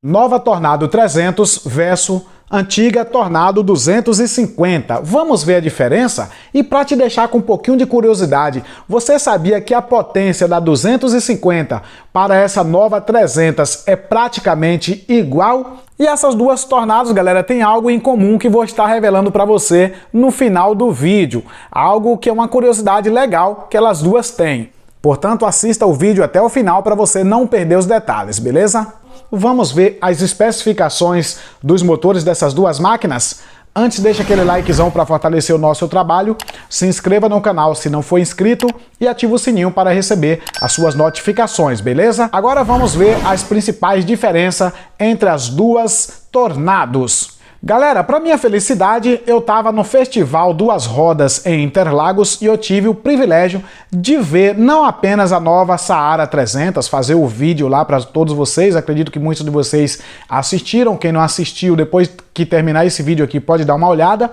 Nova Tornado 300 versus antiga Tornado 250. Vamos ver a diferença? E para te deixar com um pouquinho de curiosidade, você sabia que a potência da 250 para essa nova 300 é praticamente igual? E essas duas Tornados, galera, têm algo em comum que vou estar revelando para você no final do vídeo. Algo que é uma curiosidade legal que elas duas têm. Portanto, assista o vídeo até o final para você não perder os detalhes, beleza? Vamos ver as especificações dos motores dessas duas máquinas? Antes, deixa aquele likezão para fortalecer o nosso trabalho, se inscreva no canal se não for inscrito e ativa o sininho para receber as suas notificações, beleza? Agora vamos ver as principais diferenças entre as duas Tornados. Galera, para minha felicidade, eu estava no Festival Duas Rodas em Interlagos e eu tive o privilégio de ver não apenas a nova Saara 300, fazer o vídeo lá para todos vocês, acredito que muitos de vocês assistiram, quem não assistiu, depois que terminar esse vídeo aqui pode dar uma olhada,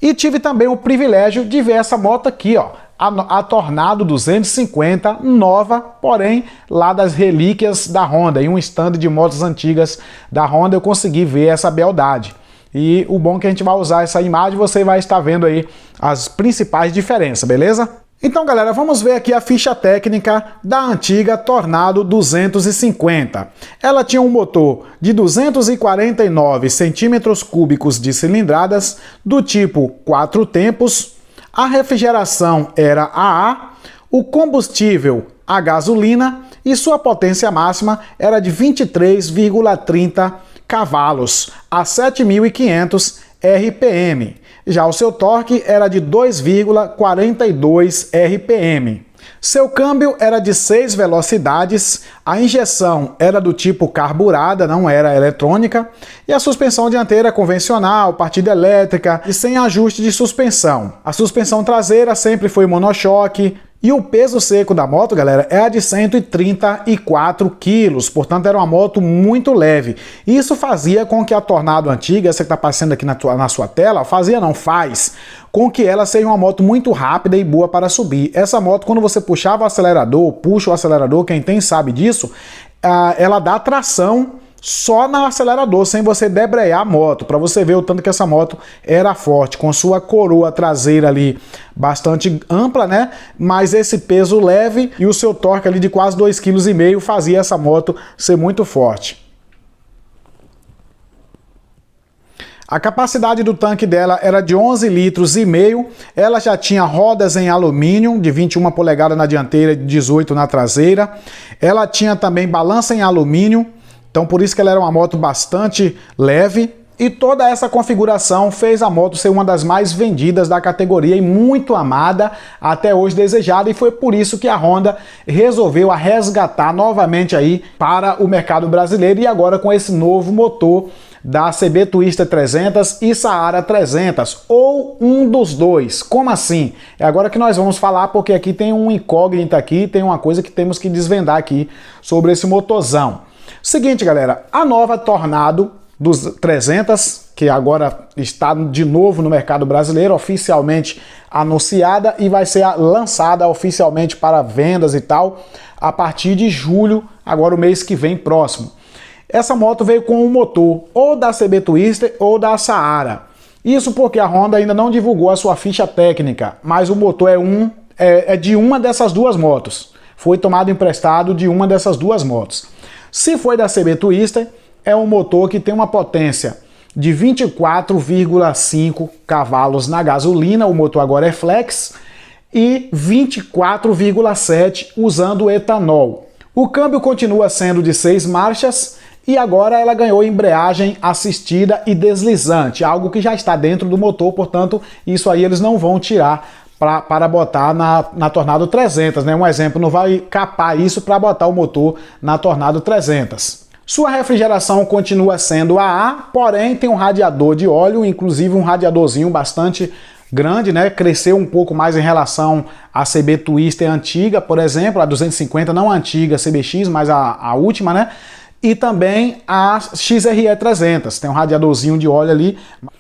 e tive também o privilégio de ver essa moto aqui, ó, a Tornado 250, nova, porém lá das relíquias da Honda, em um stand de motos antigas da Honda eu consegui ver essa beldade. E o bom é que a gente vai usar essa imagem, você vai estar vendo aí as principais diferenças, beleza? Então, galera, vamos ver aqui a ficha técnica da antiga Tornado 250. Ela tinha um motor de 249 centímetros cúbicos de cilindradas, do tipo 4 tempos, a refrigeração era AA, o combustível a gasolina e sua potência máxima era de 23,30 cavalos a 7.500 RPM. Já o seu torque era de 2,42 RPM. Seu câmbio era de 6 velocidades, a injeção era do tipo carburada, não era eletrônica, e a suspensão dianteira convencional, partida elétrica e sem ajuste de suspensão. A suspensão traseira sempre foi monochoque. E o peso seco da moto, galera, é de 134 quilos, portanto era uma moto muito leve. Isso fazia com que a Tornado antiga, essa que está passando aqui na sua tela, faz com que ela seja uma moto muito rápida e boa para subir. Essa moto, quando você puxa o acelerador, quem tem sabe disso, ela dá tração só no acelerador, sem você debrear a moto, para você ver o tanto que essa moto era forte, com sua coroa traseira ali bastante ampla, né? Mas esse peso leve e o seu torque ali de quase 2,5 kg fazia essa moto ser muito forte. A capacidade do tanque dela era de 11,5 litros, ela já tinha rodas em alumínio, de 21 polegadas na dianteira e 18 na traseira, ela tinha também balança em alumínio, então por isso que ela era uma moto bastante leve, e toda essa configuração fez a moto ser uma das mais vendidas da categoria e muito amada, até hoje desejada, e foi por isso que a Honda resolveu resgatar novamente aí para o mercado brasileiro, e agora com esse novo motor da CB Twister 300 e Saara 300, ou um dos dois. Como assim? É agora que nós vamos falar, porque aqui tem um incógnito aqui, tem uma coisa que temos que desvendar aqui sobre esse motorzão. Seguinte, galera, a nova Tornado dos 300, que agora está de novo no mercado brasileiro, oficialmente anunciada e vai ser lançada oficialmente para vendas e tal, a partir de julho, agora o mês que vem próximo. Essa moto veio com um motor ou da CB Twister ou da Saara. Isso porque a Honda ainda não divulgou a sua ficha técnica, mas o motor é de uma dessas duas motos. Foi tomado emprestado de uma dessas duas motos. Se foi da CB Twister, é um motor que tem uma potência de 24,5 cavalos na gasolina, o motor agora é flex, e 24,7 usando etanol. O câmbio continua sendo de 6 marchas e agora ela ganhou embreagem assistida e deslizante, algo que já está dentro do motor, portanto isso aí eles não vão tirar para botar na Tornado 300, né? Um exemplo, não vai capar isso para botar o motor na Tornado 300. Sua refrigeração continua sendo AA, porém tem um radiador de óleo, inclusive um radiadorzinho bastante grande, né? Cresceu um pouco mais em relação à CB Twister antiga, por exemplo, a 250, não a antiga CBX, mas a última, né? E também a XRE 300, tem um radiadorzinho de óleo ali,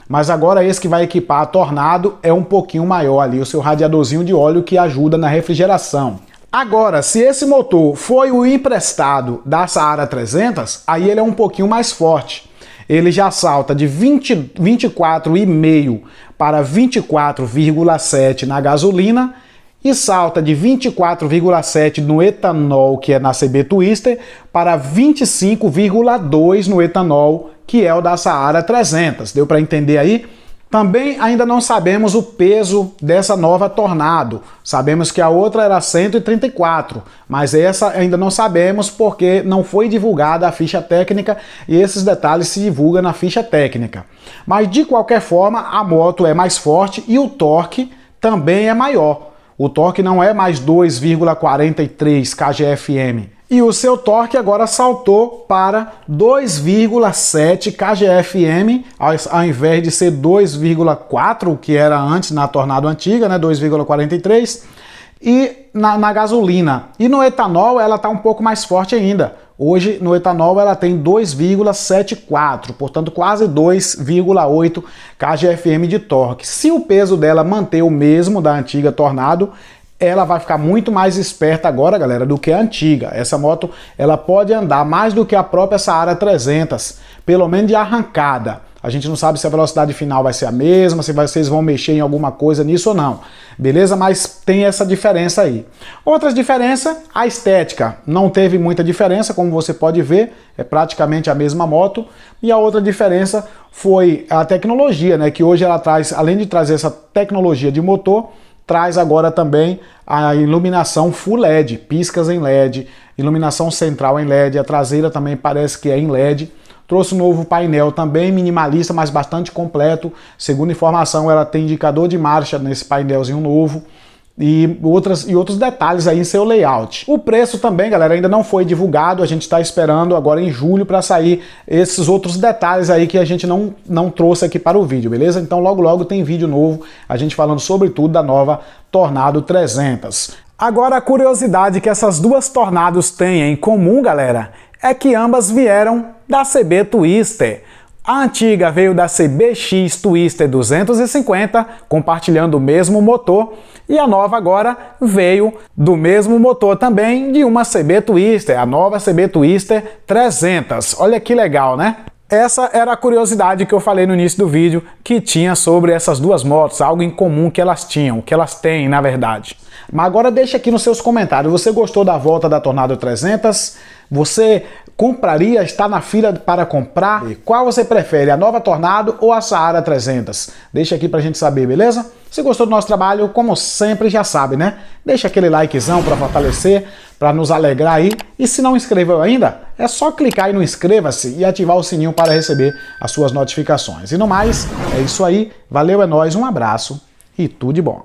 mas agora esse que vai equipar a Tornado é um pouquinho maior ali, o seu radiadorzinho de óleo que ajuda na refrigeração. Agora, se esse motor foi o emprestado da Saara 300, aí ele é um pouquinho mais forte. Ele já salta de 24,5 para 24,7 na gasolina e salta de 24,7 no etanol, que é na CB Twister, para 25,2 no etanol, que é o da Saara 300. Deu para entender aí? Também ainda não sabemos o peso dessa nova Tornado. Sabemos que a outra era 134, mas essa ainda não sabemos porque não foi divulgada a ficha técnica e esses detalhes se divulgam na ficha técnica. Mas de qualquer forma, a moto é mais forte e o torque também é maior. O torque não é mais 2,43 kgfm. E o seu torque agora saltou para 2,7 kgfm, ao invés de ser 2,4, que era antes na Tornado antiga, né, 2,43, e na gasolina. E no etanol ela está um pouco mais forte ainda. Hoje no etanol ela tem 2,74, portanto quase 2,8 kgfm de torque. Se o peso dela manter o mesmo da antiga Tornado, ela vai ficar muito mais esperta agora, galera, do que a antiga. Essa moto, ela pode andar mais do que a própria Saara 300, pelo menos de arrancada. A gente não sabe se a velocidade final vai ser a mesma, se vocês vão mexer em alguma coisa nisso ou não. Beleza? Mas tem essa diferença aí. Outras diferenças, a estética. Não teve muita diferença, como você pode ver, é praticamente a mesma moto. E a outra diferença foi a tecnologia, né? Que hoje ela traz, além de trazer essa tecnologia de motor, traz agora também a iluminação Full LED, piscas em LED, iluminação central em LED, a traseira também parece que é em LED. Trouxe um novo painel também minimalista, mas bastante completo. Segundo informação, ela tem indicador de marcha nesse painelzinho novo e outros detalhes aí em seu layout. O preço também, galera, ainda não foi divulgado, a gente está esperando agora em julho para sair esses outros detalhes aí que a gente não trouxe aqui para o vídeo, beleza? Então logo logo tem vídeo novo, a gente falando sobre tudo da nova Tornado 300. Agora a curiosidade que essas duas Tornados têm em comum, galera, é que ambas vieram da CB Twister. A antiga veio da CBX Twister 250, compartilhando o mesmo motor, e a nova agora veio do mesmo motor também de uma CB Twister, a nova CB Twister 300. Olha que legal, né? Essa era a curiosidade que eu falei no início do vídeo, que tinha sobre essas duas motos, algo em comum que elas tinham, que elas têm, na verdade. Mas agora deixa aqui nos seus comentários, você gostou da volta da Tornado 300? Você compraria, está na fila para comprar? Qual você prefere, a nova Tornado ou a Saara 300? Deixa aqui pra gente saber, beleza? Se gostou do nosso trabalho, como sempre já sabe, né? Deixa aquele likezão para fortalecer, para nos alegrar aí. E se não inscreveu ainda, é só clicar aí no inscreva-se e ativar o sininho para receber as suas notificações. E no mais, é isso aí. Valeu, é nóis, um abraço e tudo de bom.